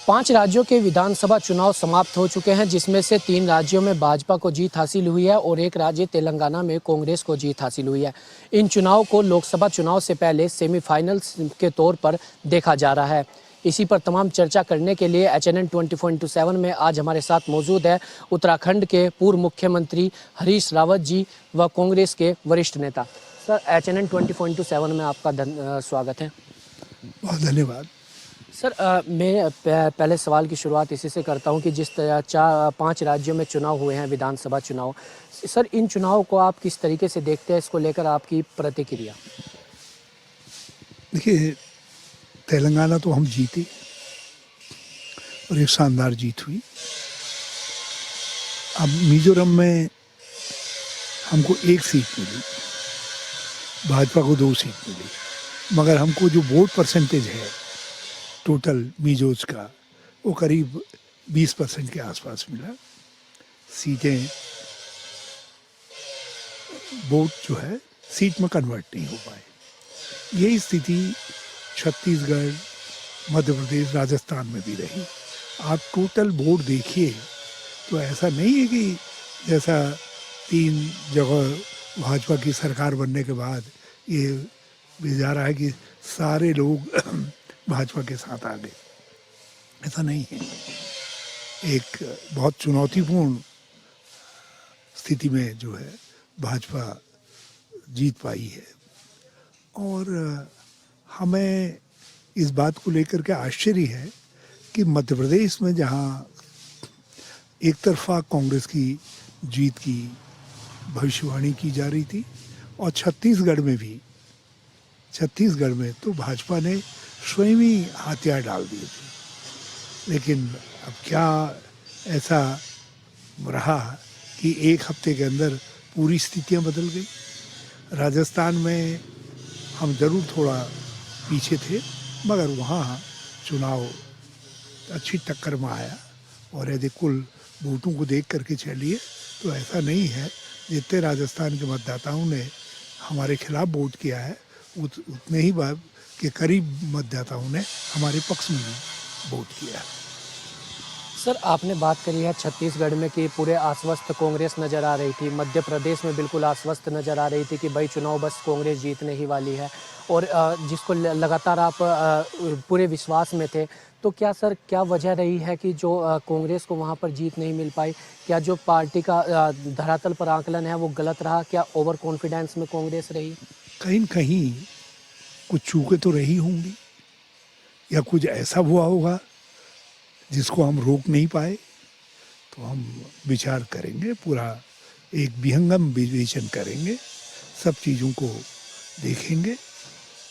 5 राज्यों के विधानसभा चुनाव समाप्त हो चुके हैं, जिसमें से 3 राज्यों में भाजपा को जीत हासिल हुई है और एक राज्य तेलंगाना में कांग्रेस को जीत हासिल हुई है। इन चुनाव को लोकसभा चुनाव से पहले सेमीफाइनल्स के तौर पर देखा जा रहा है। इसी पर तमाम चर्चा करने के लिए HNN 24/7 में आज हमारे साथ मौजूद है उत्तराखंड के पूर्व मुख्यमंत्री हरीश रावत जी व कांग्रेस के वरिष्ठ नेता। सर, HNN 24/7 में आपका स्वागत है। बहुत धन्यवाद। सर, मैं पहले सवाल की शुरुआत इसी से करता हूं कि जिस तरह 5 राज्यों में चुनाव हुए हैं, विधानसभा चुनाव, सर इन चुनाव को आप किस तरीके से देखते हैं, इसको लेकर आपकी प्रतिक्रिया? देखिए, तेलंगाना तो हम जीते और एक शानदार जीत हुई। अब मिजोरम में हमको 1 सीट मिली, भाजपा को 2 सीट मिली, मगर हमको जो वोट परसेंटेज है टोटल मिजोज का, वो करीब 20% के आसपास मिला। सीटें, वोट जो है सीट में कन्वर्ट नहीं हो पाए। यही स्थिति छत्तीसगढ़, मध्य प्रदेश, राजस्थान में भी रही। आप टोटल वोट देखिए तो ऐसा नहीं है कि जैसा 3 जगह भाजपा की सरकार बनने के बाद ये भेजा रहा है कि सारे लोग भाजपा के साथ आ गए, ऐसा नहीं है। एक बहुत चुनौतीपूर्ण स्थिति में जो है भाजपा जीत पाई है और हमें इस बात को लेकर के आश्चर्य है कि मध्य प्रदेश में जहाँ एक तरफा कांग्रेस की जीत की भविष्यवाणी की जा रही थी और छत्तीसगढ़ में तो भाजपा ने स्वयं ही हथियार डाल दिए थे। लेकिन अब क्या ऐसा रहा कि 1 हफ्ते के अंदर पूरी स्थितियां बदल गई। राजस्थान में हम जरूर थोड़ा पीछे थे, मगर वहाँ चुनाव अच्छी टक्कर में आया और यदि कुल वोटों को देख करके चलिए तो ऐसा नहीं है जितने राजस्थान के मतदाताओं ने हमारे खिलाफ वोट किया है उतने ही के करीब मतदाताओं ने हमारे पक्ष में भी वोट किया है। सर, आपने बात करी है छत्तीसगढ़ में कि पूरे आश्वस्त कांग्रेस नज़र आ रही थी, मध्य प्रदेश में बिल्कुल आश्वस्त नज़र आ रही थी कि भाई चुनाव बस कांग्रेस जीतने ही वाली है और जिसको लगातार आप पूरे विश्वास में थे। तो क्या सर, क्या वजह रही है कि जो कांग्रेस को वहां पर जीत नहीं मिल पाई? क्या जो पार्टी का धरातल पर आकलन है वो गलत रहा? क्या ओवर कॉन्फिडेंस में कांग्रेस रही? कहीं न कहीं कुछ चूकें तो रही होंगी या कुछ ऐसा हुआ होगा जिसको हम रोक नहीं पाए। तो हम विचार करेंगे, पूरा एक विहंगम विवेचन करेंगे, सब चीज़ों को देखेंगे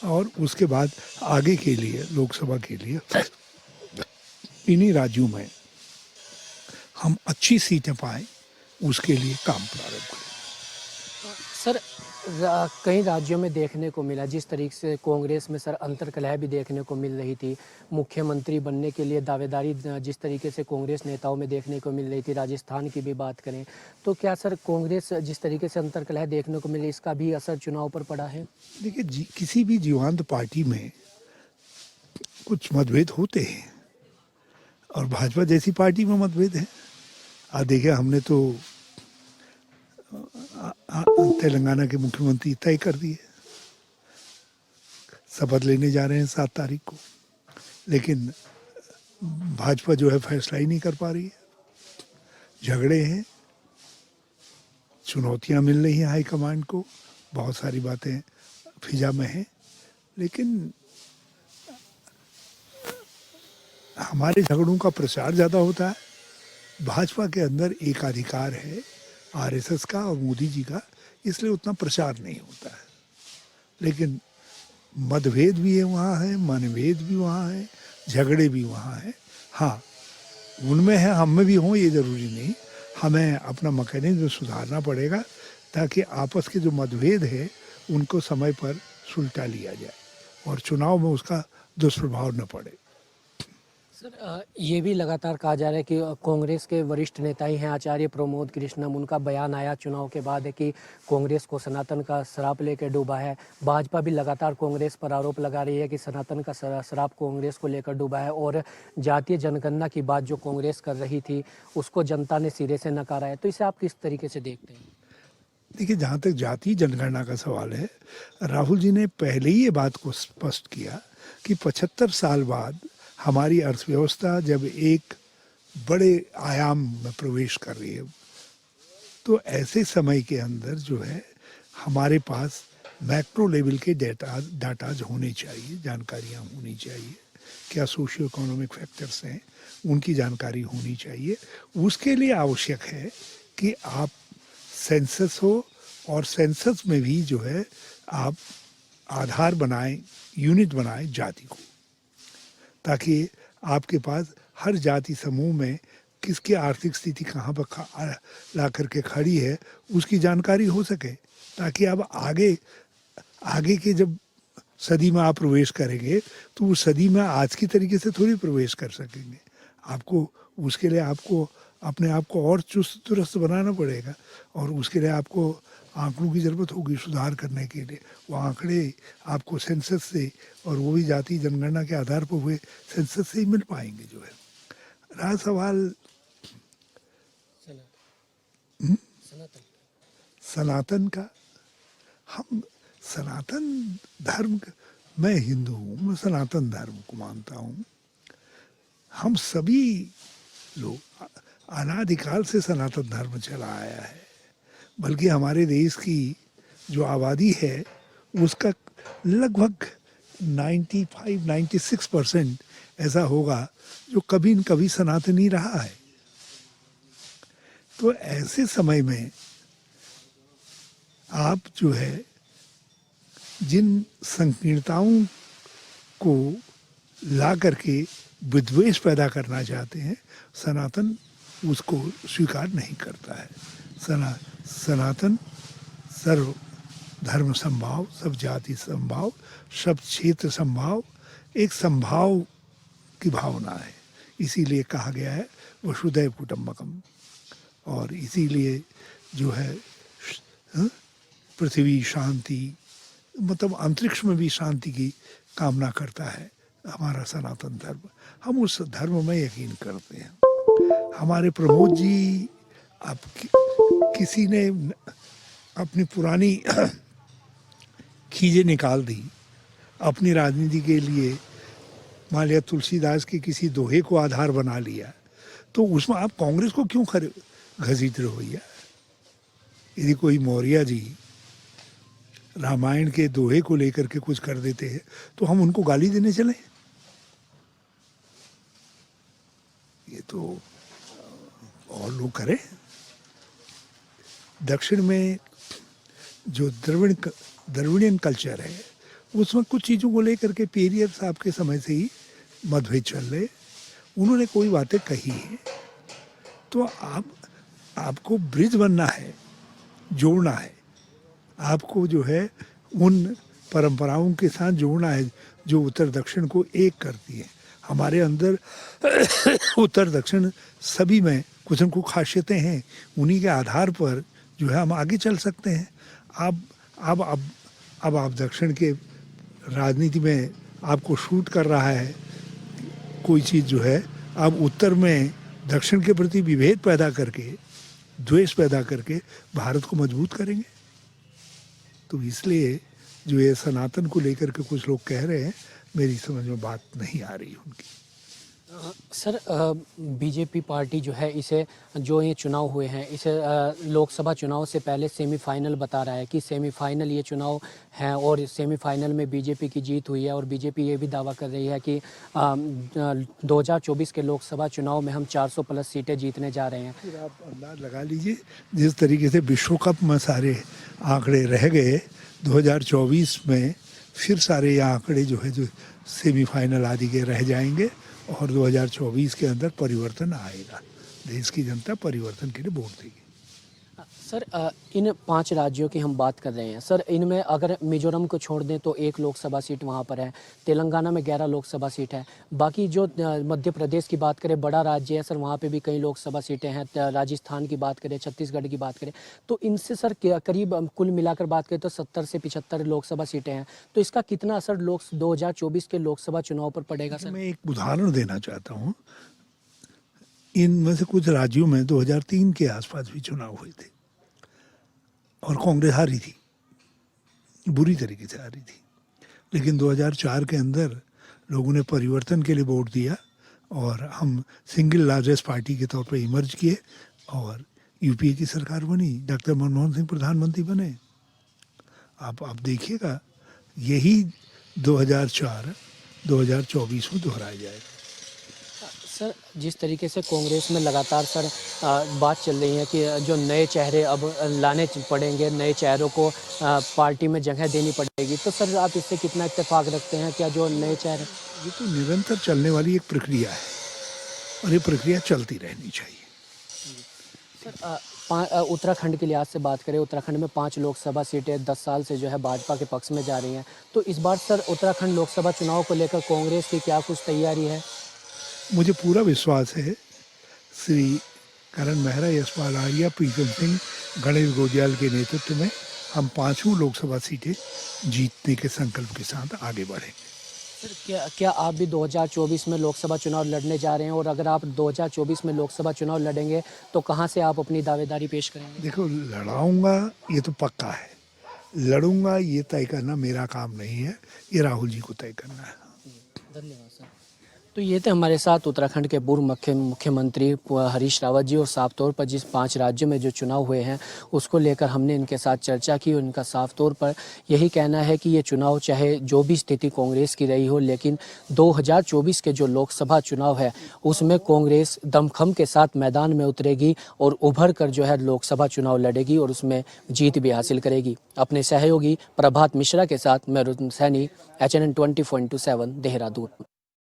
और उसके बाद आगे के लिए, लोकसभा के लिए इन्हीं राज्यों में हम अच्छी सीटें पाएं, उसके लिए काम प्रारंभ करें। सर, कई राज्यों में देखने को मिला जिस तरीके से कांग्रेस में सर अंतर्कलह भी देखने को मिल रही थी। मुख्यमंत्री बनने के लिए दावेदारी जिस तरीके से कांग्रेस नेताओं में देखने को मिल रही थी, राजस्थान की भी बात करें तो क्या सर कांग्रेस जिस तरीके से अंतर्कलह देखने को मिली, इसका भी असर चुनाव पर पड़ा है? देखिए, किसी भी जीवंत पार्टी में कुछ मतभेद होते हैं और भाजपा जैसी पार्टी में मतभेद है। देखिए, हमने तो तेलंगाना के मुख्यमंत्री तय कर दिए, शपथ लेने जा रहे हैं 7 तारीख को, लेकिन भाजपा जो है फैसला ही नहीं कर पा रही है। झगड़े हैं, चुनौतियां मिल रही हैं हाईकमांड को, बहुत सारी बातें फिजा में हैं, लेकिन हमारे झगड़ों का प्रचार ज़्यादा होता है। भाजपा के अंदर एकाधिकार है RSS का और मोदी जी का, इसलिए उतना प्रचार नहीं होता है। लेकिन मतभेद भी है वहाँ है, मनभेद भी वहाँ है, झगड़े भी वहाँ है। हाँ, उनमें है, हम में भी हों ये ज़रूरी नहीं। हमें अपना मैकेनिज्म सुधारना पड़ेगा ताकि आपस के जो मतभेद है उनको समय पर सुलझा लिया जाए और चुनाव में उसका दुष्प्रभाव न पड़े। सर ये भी लगातार कहा जा रहा है कि कांग्रेस के वरिष्ठ नेता ही हैं आचार्य प्रमोद कृष्णम, उनका बयान आया चुनाव के बाद है कि कांग्रेस को सनातन का श्राप लेकर डूबा है। भाजपा भी लगातार कांग्रेस पर आरोप लगा रही है कि सनातन का श्राप कांग्रेस को लेकर डूबा है और जातीय जनगणना की बात जो कांग्रेस कर रही थी उसको जनता ने सिरे से नकारा है। तो इसे आप किस तरीके से देखते हैं? देखिए, जहाँ तक जातीय जनगणना का सवाल है, राहुल जी ने पहले ही ये बात को स्पष्ट किया कि 75 साल बाद हमारी अर्थव्यवस्था जब एक बड़े आयाम में प्रवेश कर रही है, तो ऐसे समय के अंदर जो है हमारे पास मैक्रो लेवल के डाटाज होने चाहिए, जानकारियाँ होनी चाहिए, क्या सोशियो इकोनॉमिक फैक्टर्स हैं उनकी जानकारी होनी चाहिए। उसके लिए आवश्यक है कि आप सेंसस हो और सेंसस में भी जो है आप आधार बनाएं, यूनिट बनाएं जाति को, ताकि आपके पास हर जाति समूह में किसकी आर्थिक स्थिति कहाँ पर ला करके खड़ी है उसकी जानकारी हो सके, ताकि अब आगे के जब सदी में आप प्रवेश करेंगे तो उस सदी में आज की तरीके से थोड़ी प्रवेश कर सकेंगे। आपको उसके लिए आपको अपने आप को और चुस्त दुरुस्त बनाना पड़ेगा और उसके लिए आपको आंकड़ों की ज़रूरत होगी सुधार करने के लिए। वो आंकड़े आपको सेंसस से और वो भी जाति जनगणना के आधार पर हुए सेंसस से ही मिल पाएंगे। जो है रहा सवाल सनातन का, हम सनातन धर्म, मैं हिंदू हूँ, मैं सनातन धर्म को मानता हूँ। हम सभी लोग अनादिकाल से सनातन धर्म चला आया है, बल्कि हमारे देश की जो आबादी है उसका लगभग 95-96% ऐसा होगा जो कभी न कभी सनातनी रहा है। तो ऐसे समय में आप जो है जिन संकीर्णताओं को ला करके विद्वेष पैदा करना चाहते हैं, सनातन उसको स्वीकार नहीं करता है। सनातन सर्व धर्म संभाव, सब जाति संभाव, सब क्षेत्र संभाव, एक संभाव की भावना है। इसीलिए कहा गया है वसुधैव कुटुम्बकम, और इसीलिए जो है पृथ्वी शांति, मतलब अंतरिक्ष में भी शांति की कामना करता है हमारा सनातन धर्म। हम उस धर्म में यकीन करते हैं। हमारे प्रमोद जी, अब किसी ने अपनी पुरानी खींचे निकाल दी अपनी राजनीति के लिए, मान लिया तुलसीदास के किसी दोहे को आधार बना लिया, तो उसमें आप कांग्रेस को क्यों घसीट रहे हो भैया? यदि कोई मौर्य जी रामायण के दोहे को लेकर के कुछ कर देते हैं तो हम उनको गाली देने चले? ये तो और लोग करें। दक्षिण में जो द्रविडियन कल्चर है उसमें कुछ चीज़ों को लेकर के पेरियर साहब के समय से ही मतभेद चल रहे। उन्होंने कोई बातें कही है तो आपको ब्रिज बनना है, जोड़ना है, आपको जो है उन परंपराओं के साथ जोड़ना है जो उत्तर दक्षिण को एक करती है। हमारे अंदर उत्तर दक्षिण सभी में कुछ न कुछ खासियतें हैं, उन्हीं के आधार पर जो है हम आगे चल सकते हैं। अब आप दक्षिण के राजनीति में आपको शूट कर रहा है कोई चीज़ जो है, अब उत्तर में दक्षिण के प्रति विभेद पैदा करके, द्वेष पैदा करके भारत को मजबूत करेंगे। तो इसलिए जो ये सनातन को लेकर के कुछ लोग कह रहे हैं, मेरी समझ में बात नहीं आ रही उनकी। सर बीजेपी पार्टी जो है इसे, जो ये चुनाव हुए हैं इसे लोकसभा चुनाव से पहले सेमीफाइनल बता रहा है कि सेमीफाइनल ये चुनाव है और सेमीफाइनल में बीजेपी की जीत हुई है। और बीजेपी ये भी दावा कर रही है कि 2024 के लोकसभा चुनाव में हम 400 प्लस सीटें जीतने जा रहे हैं। फिर आप अंदाज लगा लीजिए जिस तरीके से विश्व कप में सारे आंकड़े रह गए, 2024 में फिर सारे ये आंकड़े जो है जो सेमीफाइनल आदि के रह जाएंगे और 2024 के अंदर परिवर्तन आएगा। देश की जनता परिवर्तन के लिए वोट देगी। सर इन 5 राज्यों की हम बात कर रहे हैं सर, इनमें अगर मिजोरम को छोड़ दें तो 1 लोकसभा सीट वहाँ पर है, तेलंगाना में 11 लोकसभा सीट है, बाकी जो मध्य प्रदेश की बात करें बड़ा राज्य है सर, वहाँ पे भी कई लोकसभा सीटें हैं, राजस्थान की बात करें, छत्तीसगढ़ की बात करें, तो इनसे सर करीब कुल मिलाकर बात करें तो 70 से 75 लोकसभा सीटें हैं, तो इसका कितना असर 2024 के लोकसभा चुनाव पर पड़ेगा सर? मैं एक उदाहरण देना चाहता हूँ। इनमें से कुछ राज्यों में 2003 के आसपास भी चुनाव हुए थे और कांग्रेस हारी थी, बुरी तरीके से हारी थी, लेकिन 2004 के अंदर लोगों ने परिवर्तन के लिए वोट दिया और हम सिंगल लार्जेस्ट पार्टी के तौर पर इमर्ज किए और यूपीए की सरकार बनी, डॉक्टर मनमोहन सिंह प्रधानमंत्री बने। आप देखिएगा, यही 2004 2024 में दोहराया जाएगा। सर जिस तरीके से कांग्रेस में लगातार सर बात चल रही है कि जो नए चेहरे अब लाने पड़ेंगे, नए चेहरों को पार्टी में जगह देनी पड़ेगी, तो सर आप इससे कितना इत्तेफाक रखते हैं? क्या जो नए चेहरे, ये तो निरंतर चलने वाली एक प्रक्रिया है और ये प्रक्रिया चलती रहनी चाहिए। सर उत्तराखंड के लिहाज से बात करें, उत्तराखंड में 5 लोकसभा सीटें 10 साल से जो है भाजपा के पक्ष में जा रही हैं, तो इस बार सर उत्तराखंड लोकसभा चुनाव को लेकर कांग्रेस की क्या कुछ तैयारी है? मुझे पूरा विश्वास है श्री करण मेहरा, यशपाल आर्या, प्रीतम सिंह, गणेश गोजियाल के नेतृत्व में हम 5 लोकसभा सीटें जीतने के संकल्प के साथ आगे बढ़ेंगे। सर क्या आप भी 2024 में लोकसभा चुनाव लड़ने जा रहे हैं, और अगर आप 2024 में लोकसभा चुनाव लड़ेंगे तो कहां से आप अपनी दावेदारी पेश करेंगे? देखो, लड़ाऊंगा ये तो पक्का है, लड़ूंगा ये तय करना मेरा काम नहीं है, ये राहुल जी को तय करना है। धन्यवाद सर। तो ये थे हमारे साथ उत्तराखंड के पूर्व मुख्यमंत्री हरीश रावत जी, और साफ तौर पर जिस 5 राज्यों में जो चुनाव हुए हैं उसको लेकर हमने इनके साथ चर्चा की। उनका साफ तौर पर यही कहना है कि ये चुनाव चाहे जो भी स्थिति कांग्रेस की रही हो, लेकिन 2024 के जो लोकसभा चुनाव है उसमें कांग्रेस दमखम के साथ मैदान में उतरेगी और उभर कर जो है लोकसभा चुनाव लड़ेगी और उसमें जीत भी हासिल करेगी। अपने सहयोगी प्रभात मिश्रा के साथ मैं रुद्र सैनी, HNN 24/7 देहरादून।